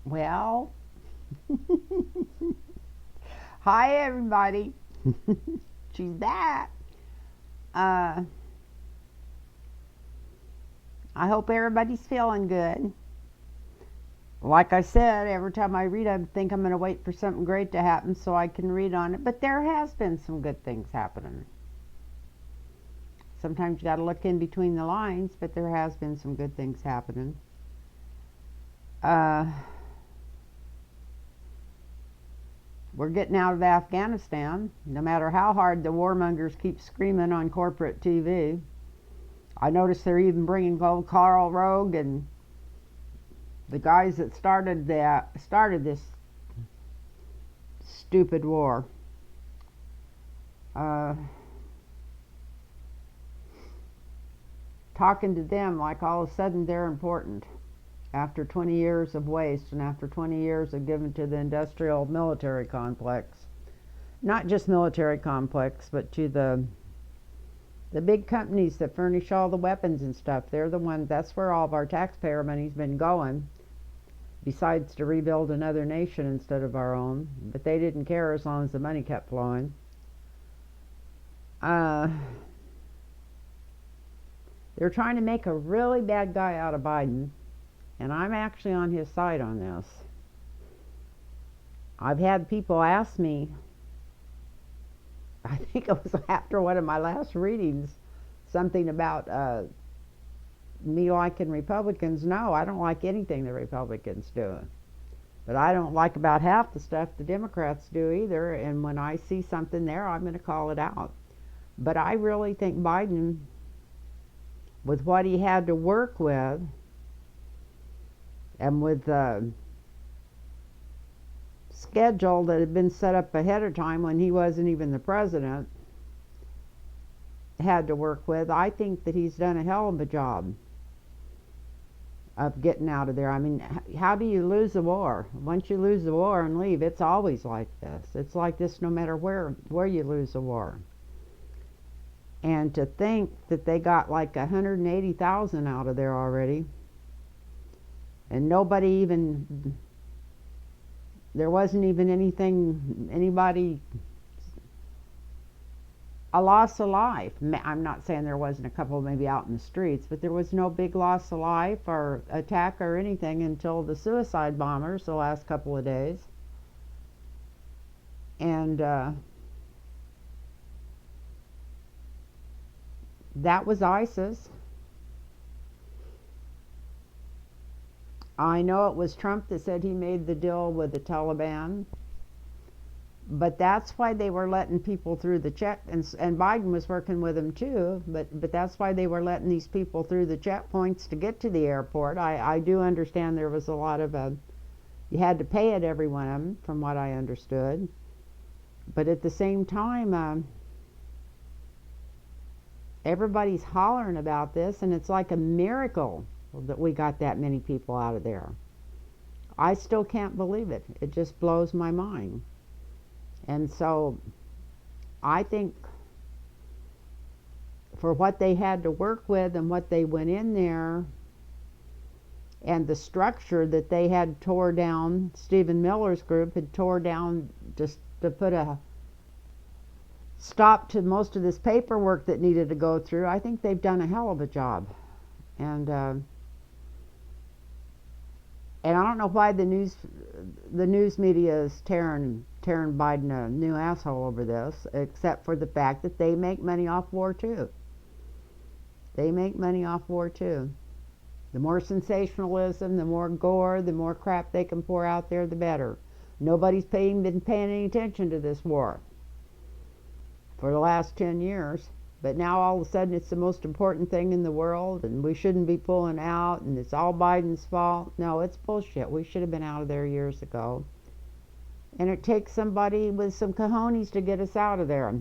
Well, hi everybody. She's back. Uh, I hope everybody's feeling good. Like I said, every time I read, I think I'm going to wait for something great to happen so I can read on it. But there has been some good things happening. Sometimes you got to look in between the lines, but there has been some good things happening. Uh, we're getting out of Afghanistan, no matter how hard the warmongers keep screaming on corporate TV. I noticed they're even bringing old Karl Rove and the guys that started this stupid war. Talking to them like all of a sudden they're important after 20 years of waste and after 20 years of giving to the industrial military complex. Not just military complex, but to the big companies that furnish all the weapons and stuff. They're the ones, that's where all of our taxpayer money's been going, besides to rebuild another nation instead of our own. But they didn't care as long as the money kept flowing. They're trying to make a really bad guy out of Biden, and I'm actually on his side on this. I've had people ask me, I think it was after one of my last readings, something about me liking Republicans. No, I don't like anything the Republicans do. But I don't like about half the stuff the Democrats do either, and when I see something there, I'm going to call it out. But I really think Biden, with what he had to work with, and with the schedule that had been set up ahead of time when he wasn't even the president, had to work with, I think that he's done a hell of a job of getting out of there. I mean, how do you lose a war? Once you lose the war and leave, it's always like this. It's like this no matter where you lose a war. And to think that they got like 180,000 out of there already, and nobody even, there wasn't even anybody, a loss of life. I'm not saying there wasn't a couple maybe out in the streets, but there was no big loss of life or attack or anything until the suicide bombers the last couple of days. And that was ISIS. I know it was Trump that said he made the deal with the Taliban, but that's why they were letting people through the check, and Biden was working with them too, but that's why they were letting these people through the checkpoints to get to the airport. I do understand there was a lot of you had to pay at every one of them, from what I understood, but at the same time, everybody's hollering about this, and it's like a miracle that we got that many people out of there. I still can't believe it. It just blows my mind. And so I think for what they had to work with and what they went in there and the structure that they had tore down, Stephen Miller's group had tore down just to put a stop to most of this paperwork that needed to go through, I think they've done a hell of a job. And I don't know why the news media is tearing Biden a new asshole over this, except for the fact that they make money off war too. They make money off war too. The more sensationalism, the more gore, the more crap they can pour out there, the better. Nobody's been paying any attention to this war for the last 10 years. But now all of a sudden it's the most important thing in the world, and we shouldn't be pulling out, and it's all Biden's fault. No, it's bullshit. We should have been out of there years ago. And it takes somebody with some cojones to get us out of there.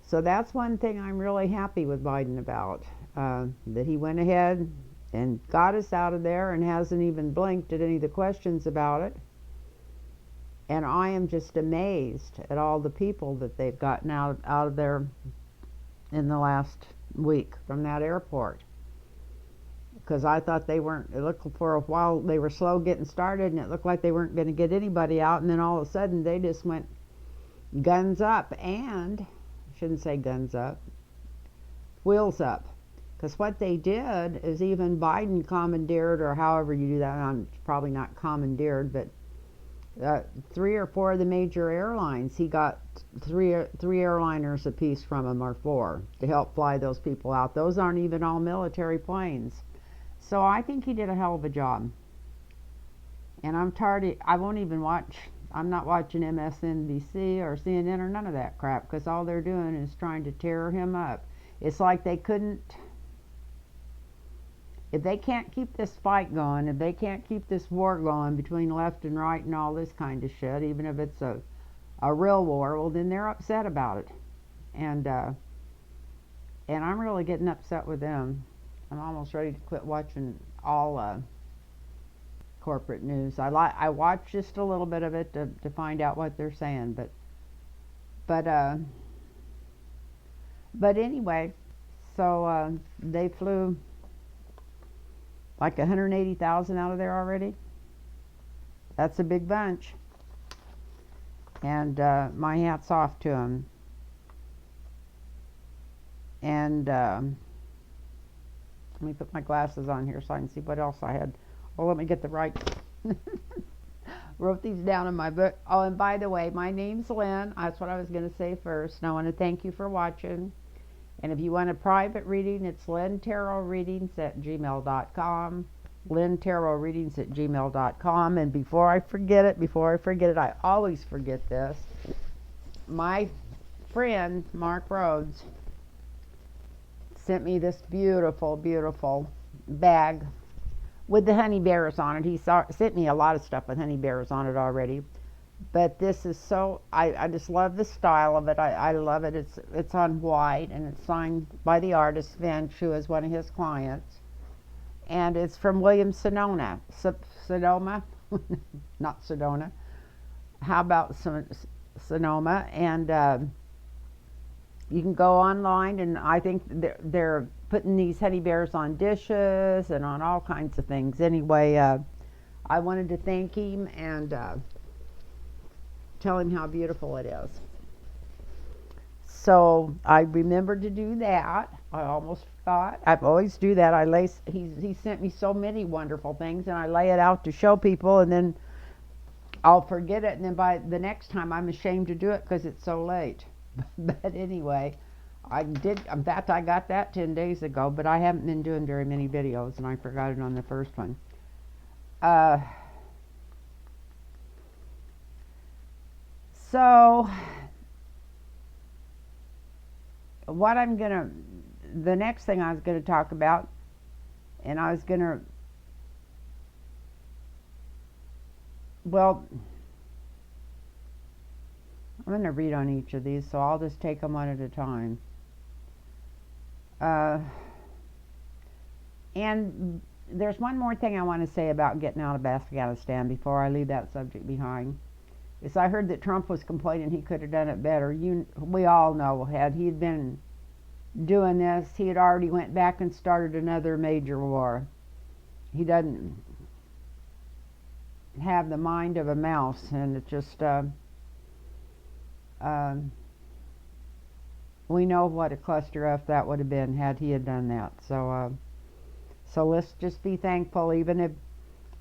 So that's one thing I'm really happy with Biden about, that he went ahead and got us out of there and hasn't even blinked at any of the questions about it. And I am just amazed at all the people that they've gotten out of there in the last week from that airport. because I thought they weren't, it looked for a while, they were slow getting started, and it looked like they weren't going to get anybody out, and then all of a sudden they just went guns up, and, I shouldn't say guns up, wheels up. Because what they did is even Biden commandeered, or however you do that, it's probably not commandeered, but 3 or 4 of the major airlines, he got three airliners apiece from them, or 4, to help fly those people out. Those aren't even all military planes. So I think he did a hell of a job. And I'm tired, I won't even watch, I'm not watching MSNBC or CNN or none of that crap, because all they're doing is trying to tear him up. It's like they couldn't, if they can't keep this fight going, if they can't keep this war going between left and right and all this kind of shit, even if it's a real war, well, then they're upset about it. And I'm really getting upset with them. I'm almost ready to quit watching all corporate news. I watch just a little bit of it to find out what they're saying, but anyway, so they flew like 180,000 out of there already. That's a big bunch. And my hat's off to them. And let me put my glasses on here so I can see what else I had. Oh, let me get the right. Wrote these down in my book. Oh, and by the way, my name's Lynn. That's what I was going to say first. And I want to thank you for watching. And if you want a private reading, it's lynntarotreadings@gmail.com. lynntarotreadings@gmail.com. And before I forget it, I always forget this. My friend, Mark Rhodes, sent me this beautiful, beautiful bag with the honey bears on it. He sent me a lot of stuff with honey bears on it already. But this is so, I just love the style of it. I love it. It's on white, and it's signed by the artist Finch, who is one of his clients. And it's from William Sonoma. Sonoma? Not Sedona. How about Sonoma? And you can go online, and I think they're putting these honey bears on dishes and on all kinds of things. Anyway, I wanted to thank him and tell him how beautiful it is. So I remembered to do that. I almost forgot. I always do that. He sent me so many wonderful things, and I lay it out to show people, and then I'll forget it, and then by the next time I'm ashamed to do it because it's so late. But anyway, I did. In fact, I got that 10 days ago, but I haven't been doing very many videos, and I forgot it on the first one. So what the next thing I was gonna talk about, and I was gonna, well, I'm gonna read on each of these, so I'll just take them one at a time. And there's one more thing I want to say about getting out of Afghanistan before I leave that subject behind. Is I heard that Trump was complaining he could have done it better. We all know, had he been doing this, he had already went back and started another major war. He doesn't have the mind of a mouse, and it just we know what a cluster F that would have been had he had done that. So let's just be thankful. Even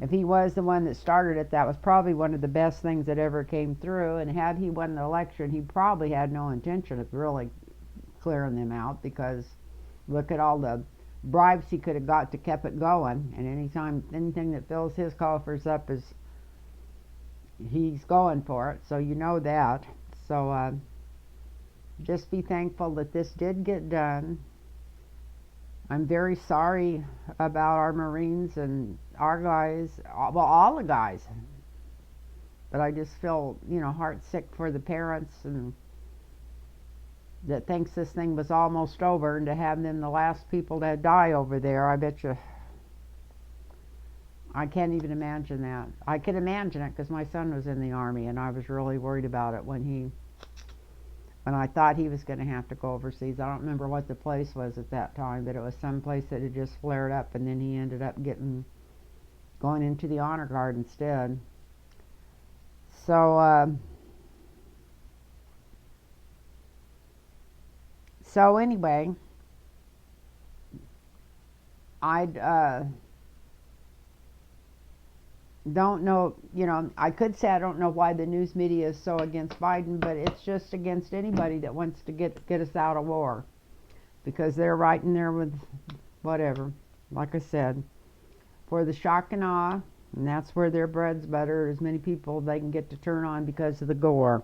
if he was the one that started it, that was probably one of the best things that ever came through. And had he won the election, he probably had no intention of really clearing them out, because look at all the bribes he could have got to keep it going. And anything that fills his coffers up, he's going for it. So you know that. So just be thankful that this did get done. I'm very sorry about our Marines and our guys, well, all the guys. But I just feel, heart sick for the parents and that thinks this thing was almost over, and to have them the last people to die over there. I bet you, I can't even imagine that. I can imagine it because my son was in the Army, and I was really worried about it when he And I thought he was going to have to go overseas. I don't remember what the place was at that time, but it was some place that had just flared up, and then he ended up going into the honor guard instead. So anyway, I don't know, I could say I don't know why the news media is so against Biden, but it's just against anybody that wants to get us out of war, because they're right in there with whatever, like I said, for the shock and awe, and that's where their bread's butter, as many people they can get to turn on because of the gore.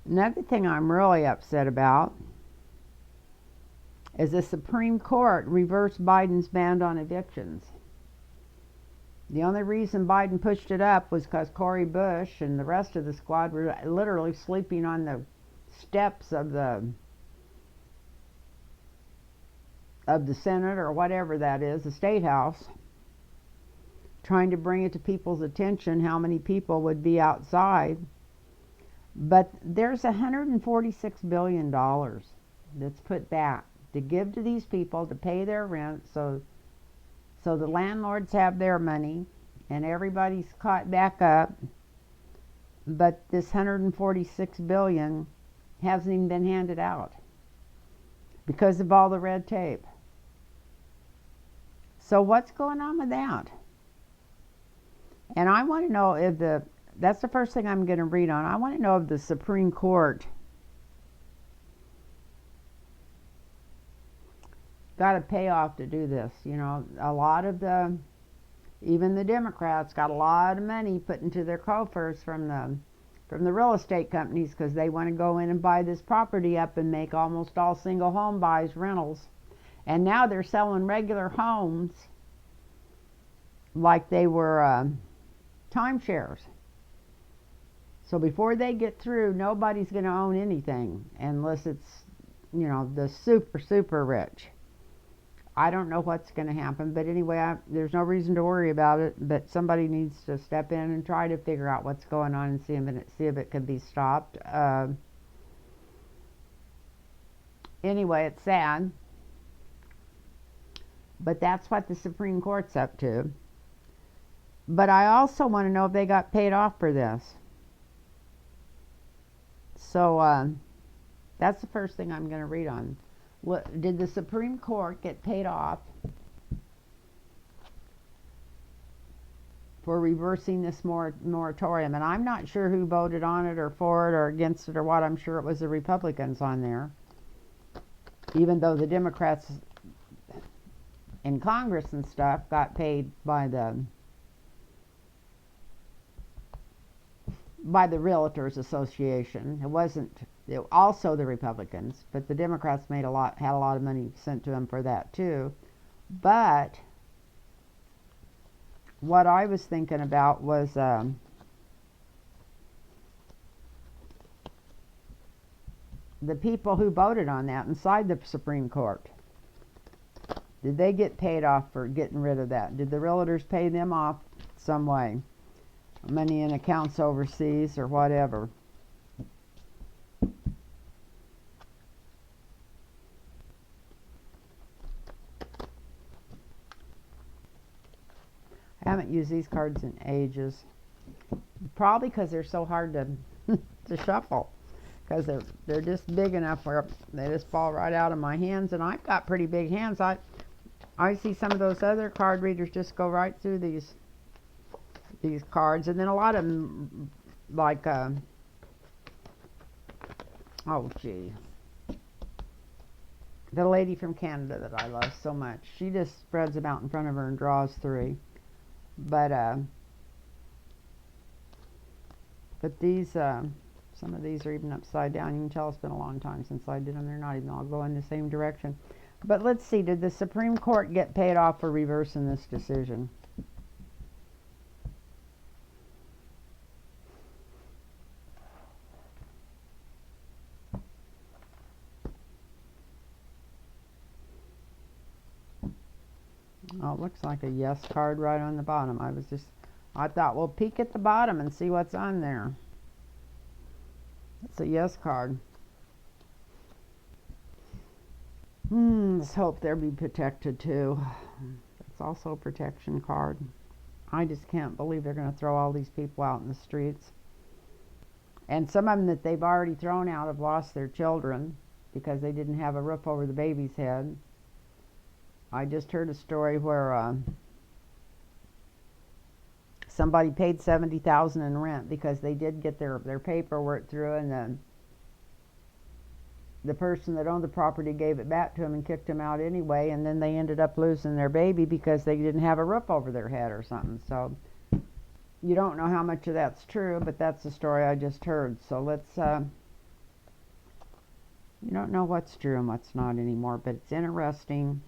Another thing I'm really upset about is the Supreme Court reversed Biden's ban on evictions. The only reason Biden pushed it up was because Cori Bush and the rest of the squad were literally sleeping on the steps of the Senate, or whatever that is, the State House, trying to bring it to people's attention how many people would be outside. But there's $146 billion that's put back to give to these people to pay their rent, so the landlords have their money and everybody's caught back up. But this $146 billion hasn't even been handed out because of all the red tape. So what's going on with that? And I want to know if that's the first thing I'm going to read on. I want to know if the Supreme Court got a payoff to do this. A lot of even the Democrats got a lot of money put into their coffers from the real estate companies, because they want to go in and buy this property up and make almost all single home buys rentals. And now they're selling regular homes like they were timeshares. So before they get through, nobody's going to own anything unless it's, the super rich. I don't know what's going to happen, but anyway, there's no reason to worry about it, but somebody needs to step in and try to figure out what's going on and see if it can be stopped. Anyway, it's sad, but that's what the Supreme Court's up to. But I also want to know if they got paid off for this. So that's the first thing I'm going to read on. Did the Supreme Court get paid off for reversing this moratorium? And I'm not sure who voted on it or for it or against it or what. I'm sure it was the Republicans on there, even though the Democrats in Congress and stuff got paid by the Realtors Association. It wasn't also the Republicans, but the Democrats had a lot of money sent to them for that too. But what I was thinking about was the people who voted on that inside the Supreme Court. Did they get paid off for getting rid of that? Did the realtors pay them off some way? Money in accounts overseas or whatever. I haven't used these cards in ages. Probably because they're so hard to shuffle. Because they're just big enough where they just fall right out of my hands. And I've got pretty big hands. I see some of those other card readers just go right through these cards. And then a lot of them, like, oh gee, the lady from Canada that I love so much. She just spreads them out in front of her and draws three. But these, some of these are even upside down. You can tell it's been a long time since I did them. They're not even all going the same direction. But let's see, did the Supreme Court get paid off for reversing this decision? Oh, it looks like a yes card right on the bottom. I was just I thought, well, peek at the bottom and see what's on there. It's a yes card. Let's hope they'll be protected too. It's also a protection card. I just can't believe they're going to throw all these people out in the streets. And some of them that they've already thrown out have lost their children because they didn't have a roof over the baby's head. I just heard a story where somebody paid $70,000 in rent because they did get their paperwork through, and the person that owned the property gave it back to them and kicked them out anyway, and then they ended up losing their baby because they didn't have a roof over their head or something. So you don't know how much of that's true, but that's the story I just heard. So let's you don't know what's true and what's not anymore, but it's interesting.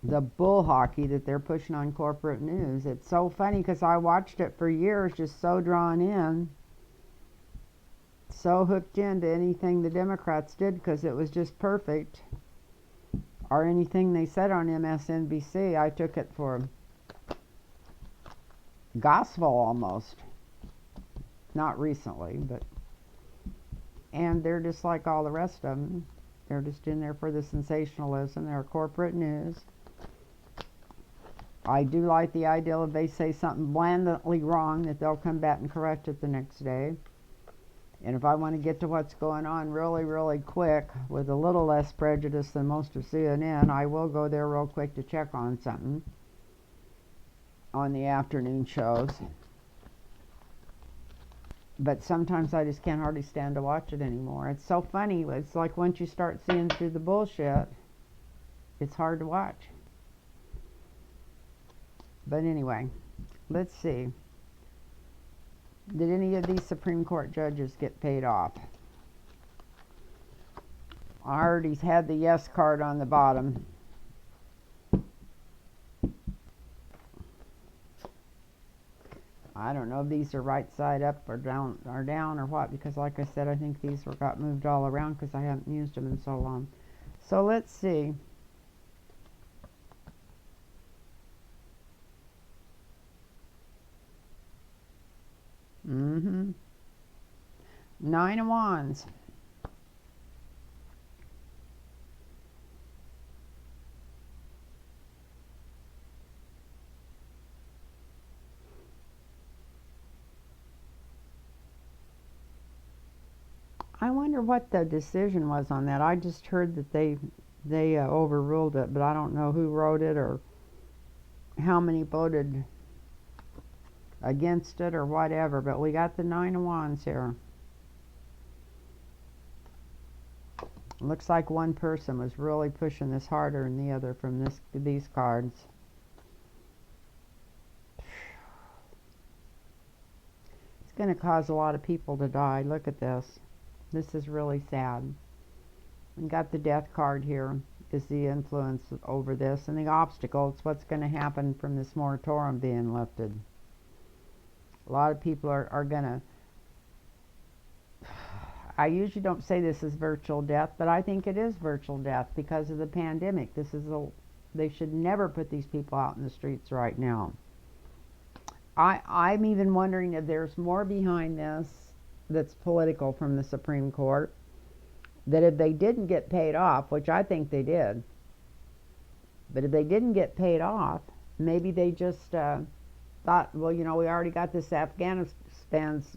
The bull hockey that they're pushing on corporate news. It's so funny because I watched it for years, just so drawn in, so hooked into anything the Democrats did because it was just perfect. Or anything they said on MSNBC, I took it for gospel almost. Not recently, but. And they're just like all the rest of them. They're just in there for the sensationalism. They're corporate news. I do like the idea if they say something blandly wrong that they'll come back and correct it the next day. And if I want to get to what's going on really, really quick with a little less prejudice than most of CNN, I will go there real quick to check on something on the afternoon shows. But sometimes I just can't hardly stand to watch it anymore. It's so funny. It's like once you start seeing through the bullshit, it's hard to watch. But anyway, let's see. Did any of these Supreme Court judges get paid off? I already had the yes card on the bottom. I don't know if these are right side up or down or what, because like I said, I think these got moved all around because I haven't used them in so long. So let's see. Nine of Wands. I wonder what the decision was on that. I just heard that they overruled it, but I don't know who wrote it or how many voted against it or whatever. But we got the Nine of Wands here. Looks like one person was really pushing this harder than the other from these cards. It's going to cause a lot of people to die. Look at this. This is really sad. We got the Death card here. Is the influence over this, and the obstacle. It's what's going to happen from this moratorium being lifted. A lot of people are going to. I usually don't say this is virtual death, but I think it is virtual death because of the pandemic. They should never put these people out in the streets right now. I'm even wondering if there's more behind this that's political from the Supreme Court, that if they didn't get paid off, which I think they did, but if they didn't get paid off, maybe they just thought, well, we already got this Afghanistan's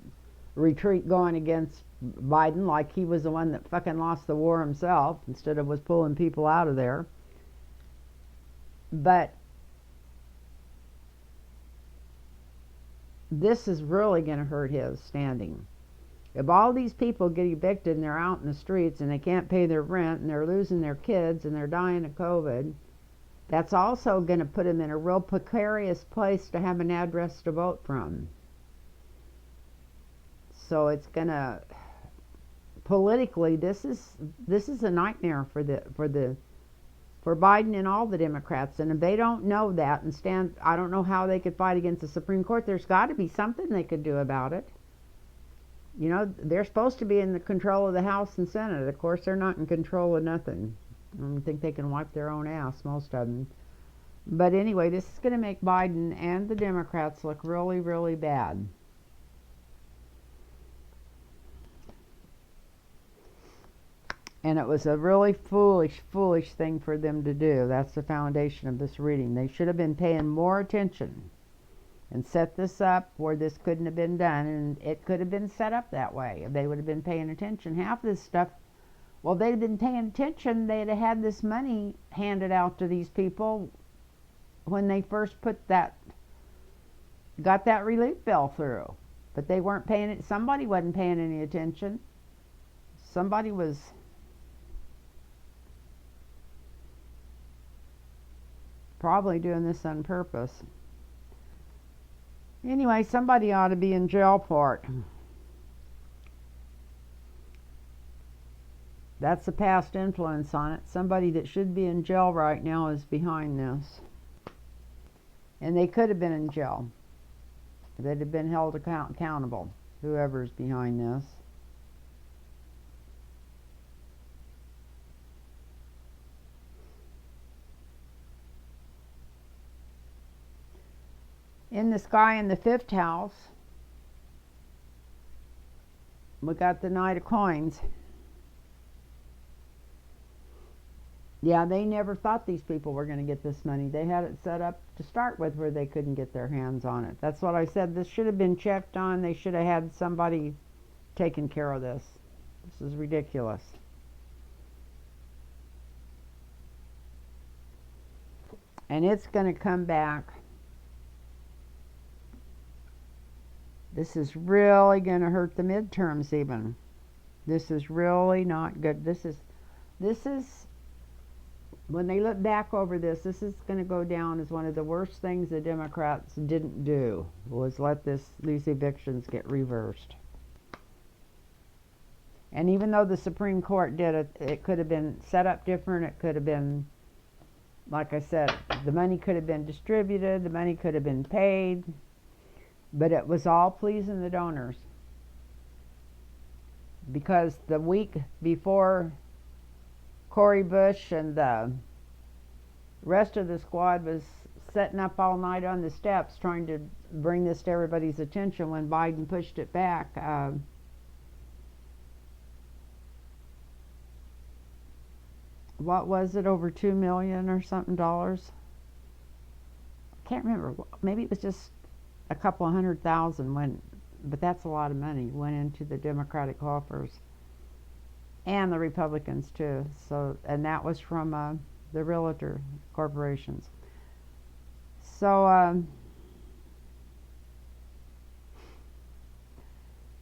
retreat going against Biden, like he was the one that fucking lost the war himself instead of was pulling people out of there. But this is really going to hurt his standing. If all these people get evicted and they're out in the streets and they can't pay their rent and they're losing their kids and they're dying of COVID, that's also going to put them in a real precarious place to have an address to vote from. So it's going to, politically, this is a nightmare for Biden and all the Democrats. And if they don't know that and stand, I don't know how they could fight against the Supreme Court. There's got to be something they could do about it. They're supposed to be in the control of the House and Senate. Of course, they're not in control of nothing. I don't think they can wipe their own ass, most of them. But anyway, this is going to make Biden and the Democrats look really, really bad. And it was a really foolish, foolish thing for them to do. That's the foundation of this reading. They should have been paying more attention and set this up where this couldn't have been done. And it could have been set up that way if they would have been paying attention. Half of this stuff, well, they'd have been paying attention. They'd have had this money handed out to these people when they first got that relief bill through. But they weren't paying it. Somebody wasn't paying any attention. Somebody was probably doing this on purpose. Anyway, somebody ought to be in jail for it. That's a past influence on it. Somebody that should be in jail right now is behind this. And they could have been in jail. They'd have been held accountable, whoever's behind this. In the sky in the 5th house, we got the Knight of Coins. Yeah, they never thought these people were going to get this money. They had it set up to start with where they couldn't get their hands on it. That's what I said. This should have been checked on. They should have had somebody taking care of this. This is ridiculous. And it's going to come back. This is really going to hurt the midterms even. This is really not good. This is when they look back over this is going to go down as one of the worst things the Democrats didn't do, was let these evictions get reversed. And even though the Supreme Court did it, it could have been set up different. It could have been, like I said, the money could have been distributed, the money could have been paid, but it was all pleasing the donors. Because the week before Cori Bush and the rest of the squad was setting up all night on the steps trying to bring this to everybody's attention when Biden pushed it back. What was it, over $2 million or something dollars? I can't remember. Maybe it was just a couple of 100,000 but that's a lot of money, went into the Democratic coffers. And the Republicans too. So, and that was from the realtor corporations. So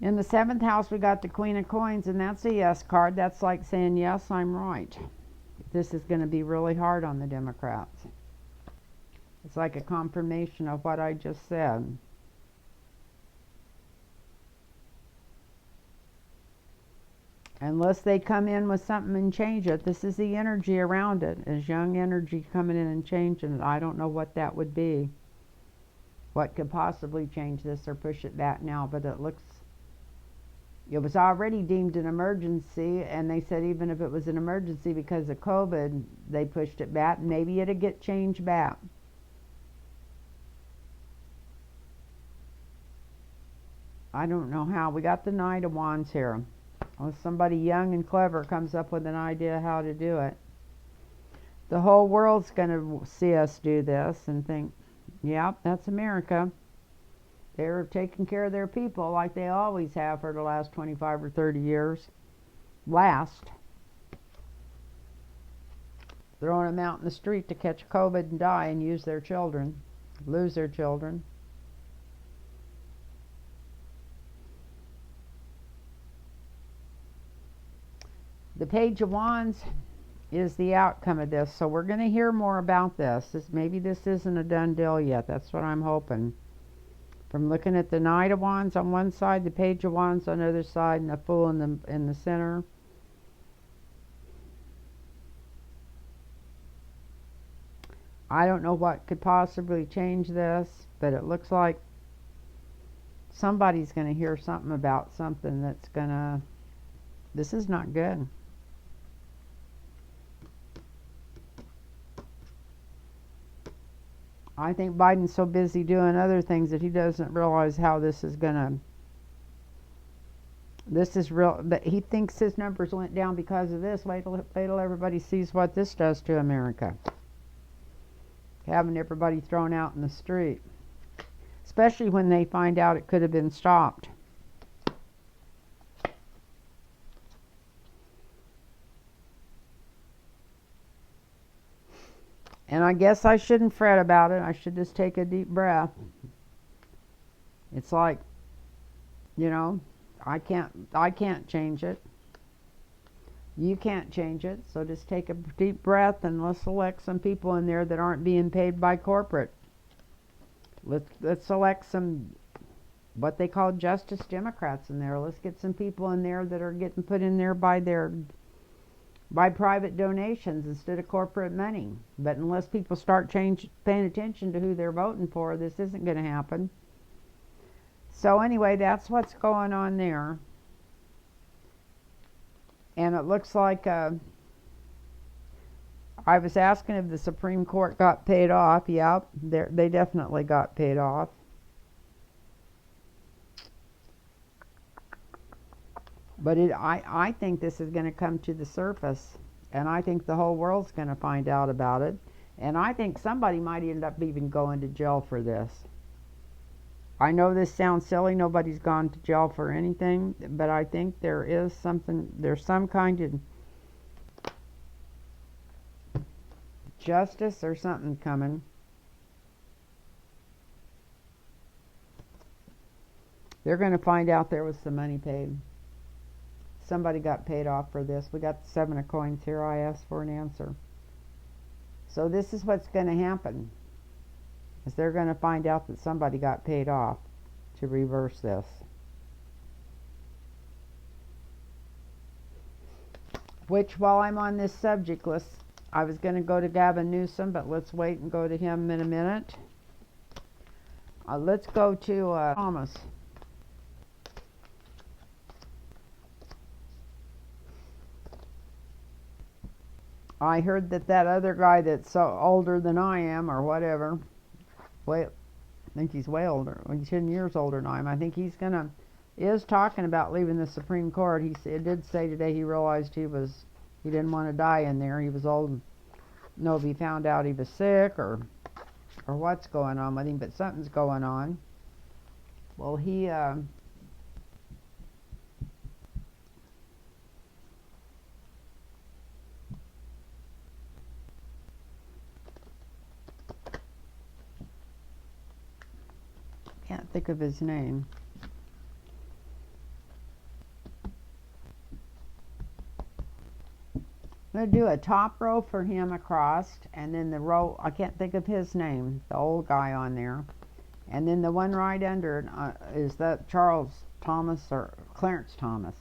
in the 7th house we got the Queen of Coins, and that's a yes card. That's like saying, yes, I'm right. This is going to be really hard on the Democrats. It's like a confirmation of what I just said. Unless they come in with something and change it. This is the energy around it. Is young energy coming in and changing it. I don't know what that would be. What could possibly change this or push it back now. But it was already deemed an emergency. And they said even if it was an emergency because of COVID, they pushed it back. Maybe it'd get changed back. I don't know how. We got the Knight of Wands here. Well, somebody young and clever comes up with an idea how to do it. The whole world's going to see us do this and think, yep, that's America. They're taking care of their people like they always have for the last 25 or 30 years. Throwing them out in the street to catch COVID and die and lose their children. The Page of Wands is the outcome of this. So we're going to hear more about this. Maybe this isn't a done deal yet. That's what I'm hoping. From looking at the Knight of Wands on one side, the Page of Wands on the other side, and the Fool in the center. I don't know what could possibly change this, but it looks like somebody's going to hear something about something that's going to... This is not good. I think Biden's so busy doing other things that he doesn't realize how this is gonna. This is real, but he thinks his numbers went down because of this. Wait till everybody sees what this does to America. Having everybody thrown out in the street, especially when they find out it could have been stopped. And I guess I shouldn't fret about it. I should just take a deep breath. It's like, you know, I can't change it. You can't change it. So just take a deep breath and let's elect some people in there that aren't being paid by corporate. Let's elect some what they call Justice Democrats in there. Let's get some people in there that are getting put in there by private donations instead of corporate money. But unless people start paying attention to who they're voting for, this isn't going to happen. So anyway, that's what's going on there. And it looks like I was asking if the Supreme Court got paid off. Yep, they definitely got paid off. But I think this is going to come to the surface, and I think the whole world's going to find out about it, and I think somebody might end up even going to jail for this. I know this sounds silly, nobody's gone to jail for anything, but I think there's some kind of justice or something coming. They're going to find out there was some money paid. Somebody got paid off for this. We got the 7 of coins here. I asked for an answer. So this is what's going to happen. Is they're going to find out that somebody got paid off to reverse this. Which, while I'm on this subject, I was going to go to Gavin Newsom, but let's wait and go to him in a minute. Let's go to Thomas. I heard that other guy that's so older than I am, or whatever, I think he's way older. He's 10 years older than I am. I think he is talking about leaving the Supreme Court. He did say today he realized he didn't want to die in there. He was old. No, if he found out he was sick or what's going on with him, but something's going on. Well, he can't think of his name. I'm going to do a top row for him across, and then the row, I can't think of his name, the old guy on there. And then the one right under is that Charles Thomas or Clarence Thomas.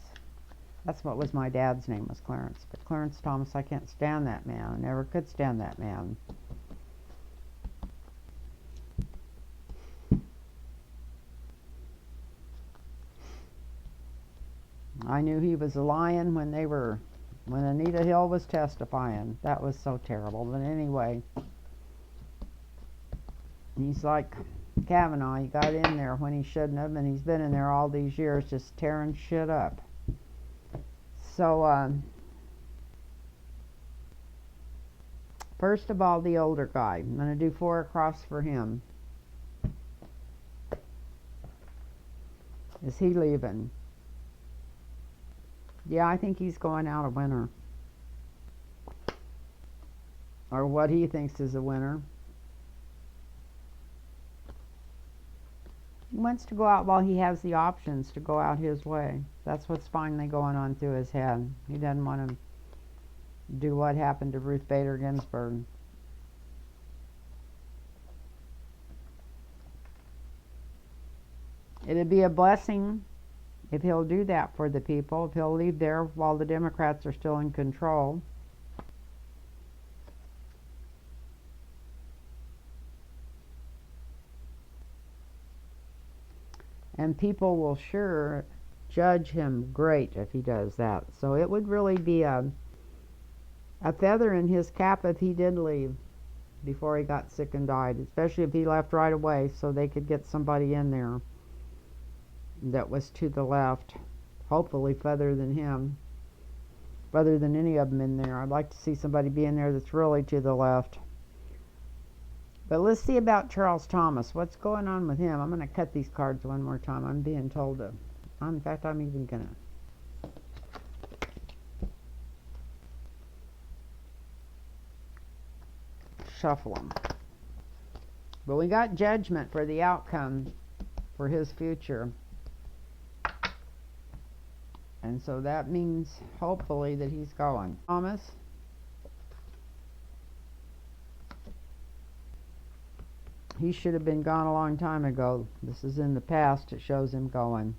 That's what was my dad's name, was Clarence. But Clarence Thomas, I can't stand that man. I never could stand that man. I knew he was lying when Anita Hill was testifying. That was so terrible. But anyway, he's like Kavanaugh. He got in there when he shouldn't have, and he's been in there all these years just tearing shit up. So, first of all, the older guy. I'm going to do 4 across for him. Is he leaving? Yeah, I think he's going out a winner. Or what he thinks is a winner. He wants to go out while he has the options to go out his way. That's what's finally going on through his head. He doesn't want to do what happened to Ruth Bader Ginsburg. It'd be a blessing if he'll do that for the people, if he'll leave there while the Democrats are still in control. And people will sure judge him great if he does that. So it would really be a feather in his cap if he did leave. before he got sick and died, especially if he left right away so they could get somebody in there that was to the left, hopefully further than him, further than any of them in there. I'd like to see somebody be in there that's really to the left. But let's see about Charles Thomas. What's going on with him? I'm going to cut these cards one more time. I'm being told to. In fact, I'm even going to shuffle them. But we got judgment for the outcome for his future. And so that means, hopefully, that he's going. Thomas. He should have been gone a long time ago. This is in the past. It shows him going.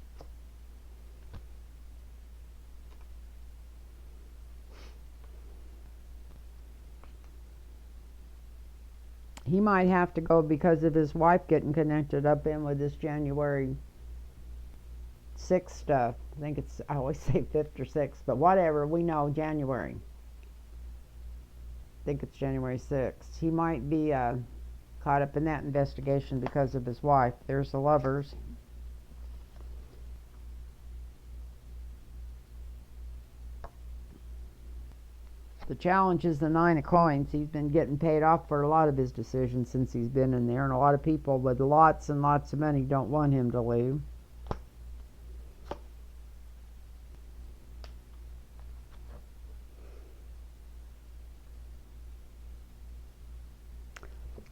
He might have to go because of his wife getting connected up in with this January 6th stuff. I think it's, I always say 5th or 6th, but whatever, we know January. I think it's January 6th. He might be caught up in that investigation because of his wife. There's the Lovers. The challenge is the Nine of Coins. He's been getting paid off for a lot of his decisions since he's been in there, and a lot of people with lots and lots of money don't want him to leave.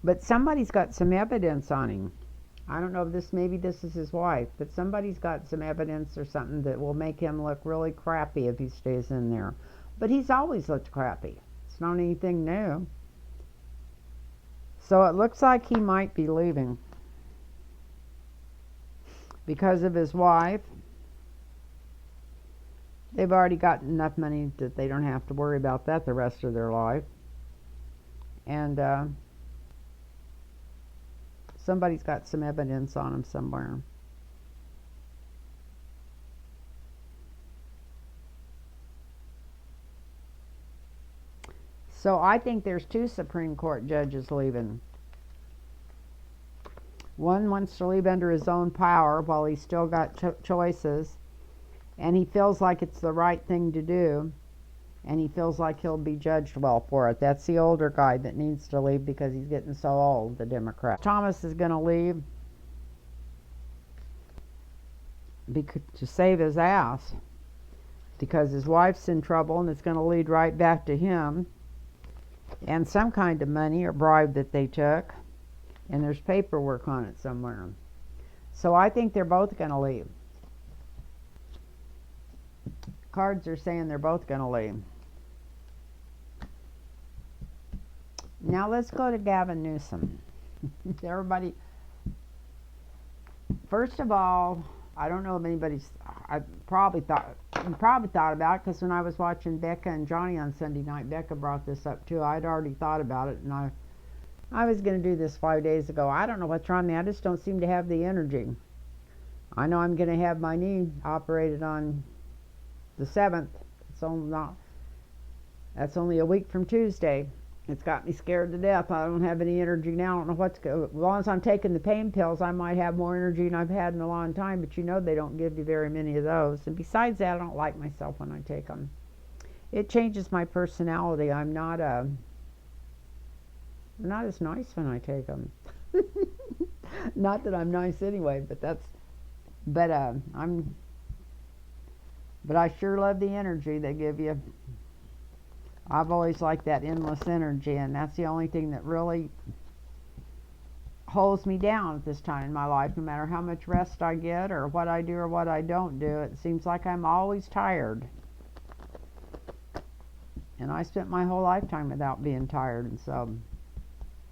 But somebody's got some evidence on him. I don't know if this, maybe this is his wife, but somebody's got some evidence or something that will make him look really crappy if he stays in there. But he's always looked crappy. It's not anything new. So it looks like he might be leaving because of his wife. They've already got enough money that they don't have to worry about that the rest of their life. And somebody's got some evidence on him somewhere. So I think there's two Supreme Court judges leaving. One wants to leave under his own power while he's still got choices, and he feels like it's the right thing to do, and he feels like he'll be judged well for it. That's the older guy that needs to leave because he's getting so old, the Democrat. Thomas is going to leave to save his ass because his wife's in trouble, and it's going to lead right back to him and some kind of money or bribe that they took, and there's paperwork on it somewhere. So I think they're both going to leave. Cards are saying they're both going to leave. Now let's go to Gavin Newsom. Everybody, first of all, I don't know if anybody's, I probably thought about it, because when I was watching Becca and Johnny on Sunday night, Becca brought this up too. I'd already thought about it, and I was going to do this 5 days ago. I don't know what's wrong with me. I just don't seem to have the energy. I know I'm going to have my knee operated on the 7th. That's only a week from Tuesday. It's got me scared to death. I don't have any energy now. I don't know what's going. As long as I'm taking the pain pills, I might have more energy than I've had in a long time. But you know they don't give you very many of those. And besides that, I don't like myself when I take them. It changes my personality. I'm not as nice when I take them. Not that I'm nice anyway, but I sure love the energy they give you. I've always liked that endless energy, and that's the only thing that really holds me down at this time in my life. No matter how much rest I get or what I do or what I don't do, it seems like I'm always tired. And I spent my whole lifetime without being tired, and so,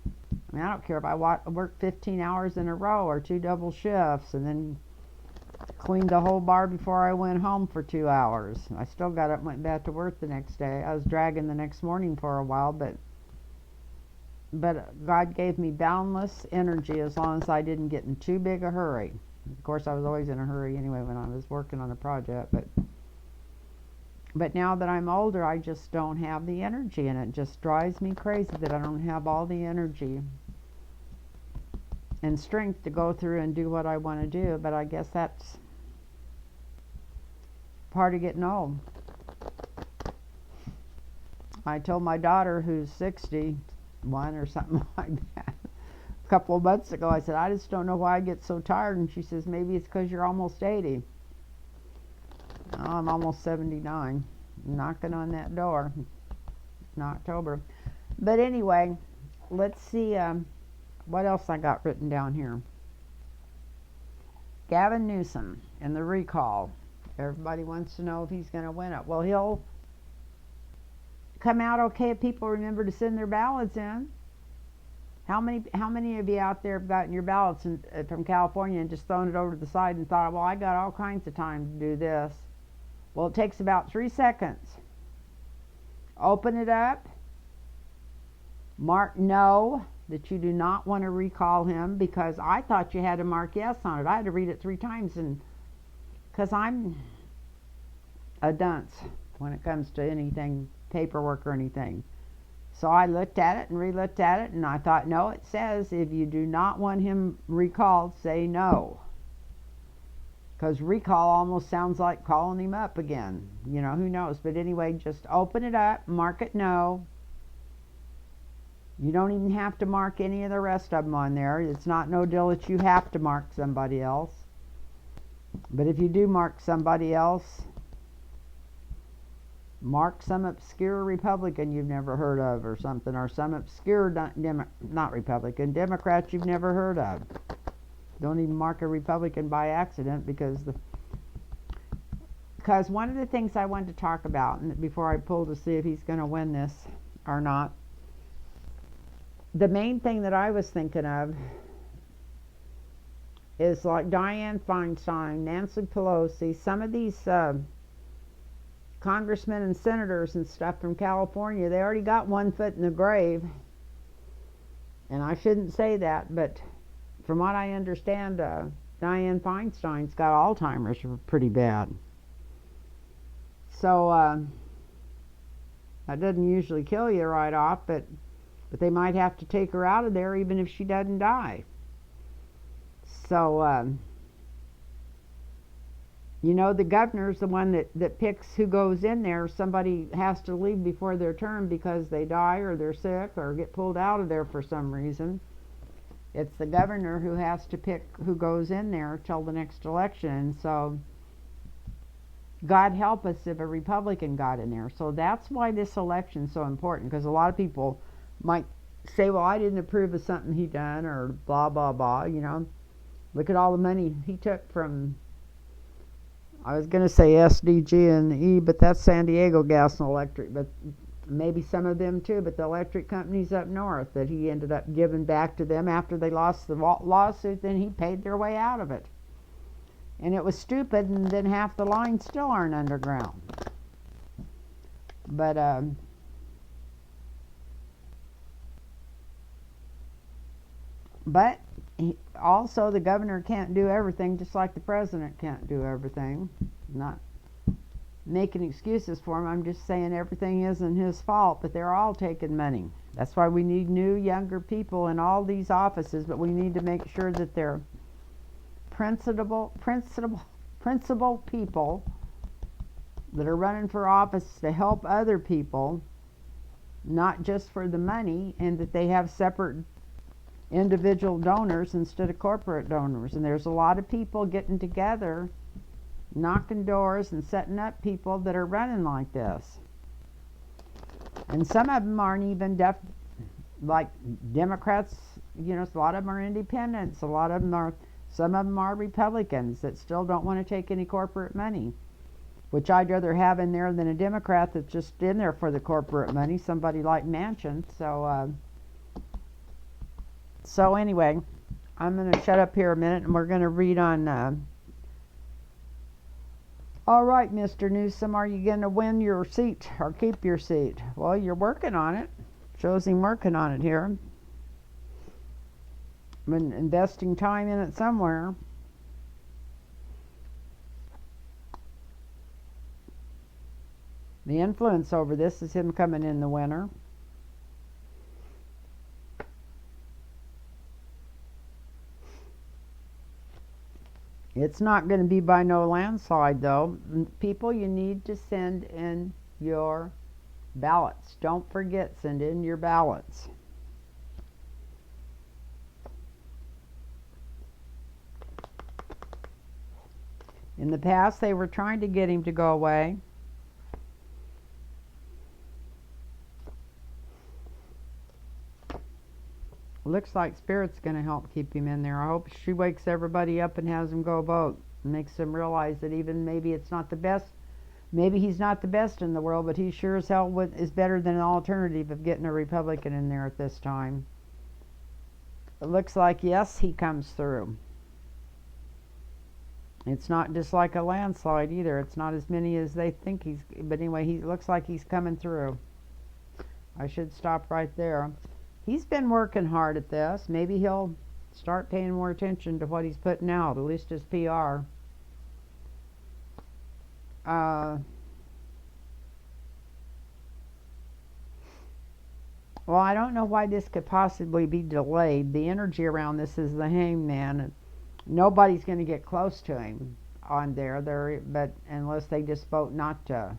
I mean, I don't care if I work 15 hours in a row or 2 double shifts and then cleaned the whole bar before I went home for 2 hours. I still got up and went back to work the next day. I was dragging the next morning for a while, but God gave me boundless energy as long as I didn't get in too big a hurry. Of course, I was always in a hurry anyway when I was working on a project, But now that I'm older, I just don't have the energy, and it just drives me crazy that I don't have all the energy and strength to go through and do what I want to do. But I guess that's part of getting old. I told my daughter, who's 61 or something like that, a couple of months ago, I said, I just don't know why I get so tired. And she says, maybe it's because you're almost 80. Oh, I'm almost 79. Knocking on that door in October. But anyway, let's see what else I got written down here. Gavin Newsom and the recall. Everybody wants to know if he's going to win it. Well, he'll come out okay if people remember to send their ballots in. How many of you out there have gotten your ballots from California and just thrown it over to the side and thought, well, I got all kinds of time to do this? Well, it takes about 3 seconds. Open it up. Mark no, that you do not want to recall him, because I thought you had to mark yes on it. I had to read it 3 times, and because I'm a dunce when it comes to anything, paperwork or anything. So I looked at it and re-looked at it, and I thought, no, it says if you do not want him recalled, say no. Because recall almost sounds like calling him up again. You know, who knows? But anyway, just open it up, mark it no. You don't even have to mark any of the rest of them on there. It's not no deal that you have to mark somebody else. But if you do mark somebody else, mark some obscure Republican you've never heard of or something, or some obscure not Republican, Democrat you've never heard of. Don't even mark a Republican by accident, because one of the things I wanted to talk about, and before I pull to see if he's going to win this or not, the main thing that I was thinking of is like Dianne Feinstein, Nancy Pelosi, some of these congressmen and senators and stuff from California. They already got one foot in the grave, and I shouldn't say that, but from what I understand, Dianne Feinstein's got Alzheimer's pretty bad. So that doesn't usually kill you right off, but they might have to take her out of there even if she doesn't die. So, you know, the governor's the one that picks who goes in there. Somebody has to leave before their term because they die or they're sick or get pulled out of there for some reason. It's the governor who has to pick who goes in there till the next election. So God help us if a Republican got in there. So that's why this election's so important, because a lot of people might say, well, I didn't approve of something he done, or blah, blah, blah, you know. Look at all the money he took from, I was going to say SDG&E, but that's San Diego Gas and Electric, but maybe some of them too, but the electric companies up north that he ended up giving back to them after they lost the lawsuit. Then he paid their way out of it. And it was stupid, and then half the lines still aren't underground. But also the governor can't do everything, just like the president can't do everything. Not making excuses for him, I'm just saying everything isn't his fault, but they're all taking money. That's why we need new, younger people in all these offices, but we need to make sure that they're principled people that are running for office to help other people, not just for the money, and that they have separate individual donors instead of corporate donors. And there's a lot of people getting together, knocking doors and setting up people that are running like this. And some of them aren't even like Democrats. You know, a lot of them are independents. Some of them are Republicans that still don't want to take any corporate money, which I'd rather have in there than a Democrat that's just in there for the corporate money, somebody like Manchin. So anyway, I'm going to shut up here a minute, and we're going to read on. All right, Mr. Newsom, are you going to win your seat or keep your seat? Well, you're working on it. Shows him working on it here. Been investing time in it somewhere. The influence over this is him coming in the winter. It's not going to be by no landslide, though. People, you need to send in your ballots. Don't forget, send in your ballots. In the past, they were trying to get him to go away. Looks like Spirit's going to help keep him in there. I hope she wakes everybody up and has them go vote. Makes them realize that even maybe it's not the best. Maybe he's not the best in the world, but he sure as hell is better than an alternative of getting a Republican in there at this time. It looks like, yes, he comes through. It's not just like a landslide either. It's not as many as they think he's... But anyway, he looks like he's coming through. I should stop right there. He's been working hard at this. Maybe he'll start paying more attention to what he's putting out, at least his PR. Well, I don't know why this could possibly be delayed. The energy around this is the hangman. Nobody's going to get close to him on there, but unless they just vote not to.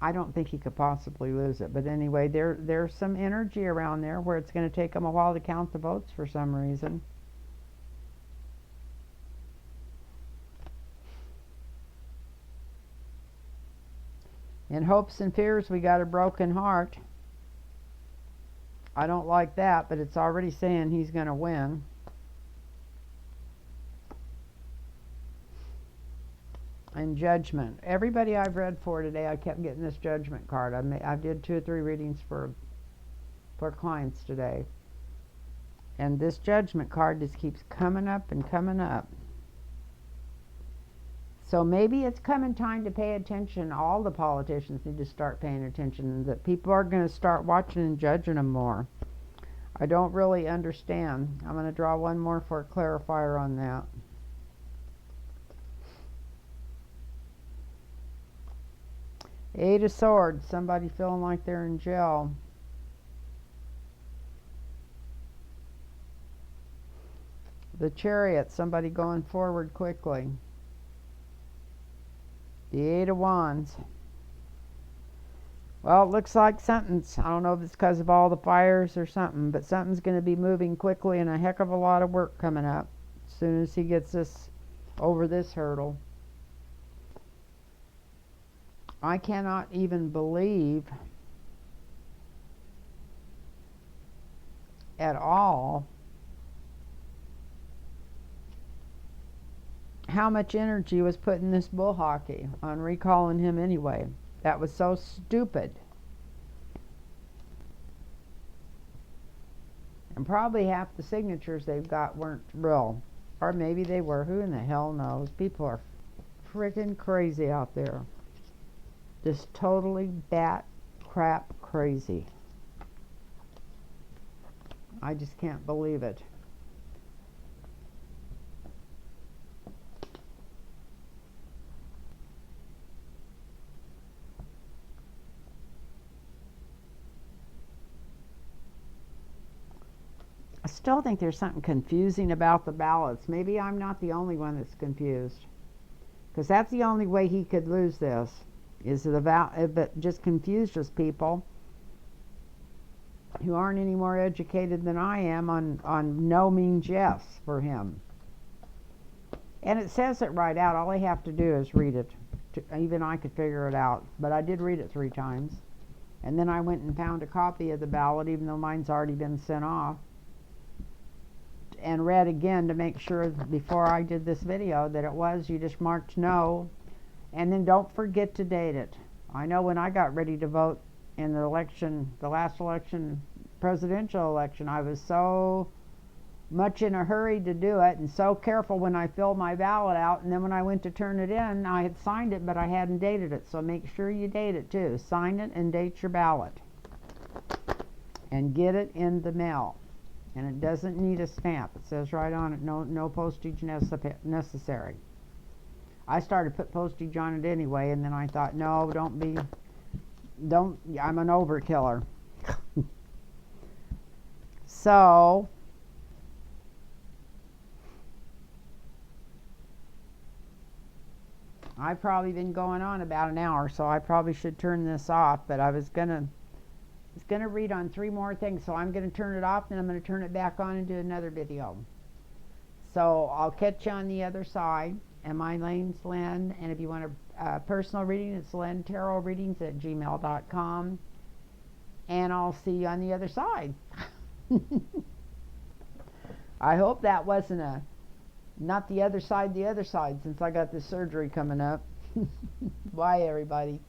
I don't think he could possibly lose it. But anyway, there's some energy around there where it's going to take him a while to count the votes for some reason. In hopes and fears, we got a broken heart. I don't like that, but it's already saying he's going to win. And judgment. Everybody I've read for today, I kept getting this judgment card. I did 2 or 3 readings for clients today. And this judgment card just keeps coming up and coming up. So maybe it's coming time to pay attention. All the politicians need to start paying attention. That people are going to start watching and judging them more. I don't really understand. I'm going to draw one more for a clarifier on that. Eight of Swords. Somebody feeling like they're in jail. The Chariot. Somebody going forward quickly. The Eight of Wands. Well, it looks like something's, I don't know if it's because of all the fires or something, but something's going to be moving quickly and a heck of a lot of work coming up as soon as he gets this over this hurdle. I cannot even believe at all how much energy was put in this bull hockey on recalling him anyway. That was so stupid. And probably half the signatures they've got weren't real. Or maybe they were. Who in the hell knows? People are freaking crazy out there. Just totally bat crap crazy. I just can't believe it. I still think there's something confusing about the ballots. Maybe I'm not the only one that's confused. Because that's the only way he could lose this. Is but just confuses people who aren't any more educated than I am on no means yes for him. And it says it right out. All I have to do is read it. Even I could figure it out. But I did read it 3 times. And then I went and found a copy of the ballot, even though mine's already been sent off. And read again to make sure before I did this video that it was, you just marked no. And then don't forget to date it. I know when I got ready to vote in the election, the last election, presidential election, I was so much in a hurry to do it and so careful when I filled my ballot out. And then when I went to turn it in, I had signed it, but I hadn't dated it. So make sure you date it too. Sign it and date your ballot. And get it in the mail. And it doesn't need a stamp. It says right on it, no postage necessary. I started to put postage on it anyway, and then I thought, no, I'm an overkiller. So I've probably been going on about an hour, so I probably should turn this off, but I was gonna read on 3 more things, so I'm gonna turn it off, and I'm gonna turn it back on and do another video. So I'll catch you on the other side. And my name's Lynn, and if you want a personal reading, it's lynntarotreadings@gmail.com, and I'll see you on the other side. I hope that wasn't not the other side, since I got this surgery coming up. Bye, everybody.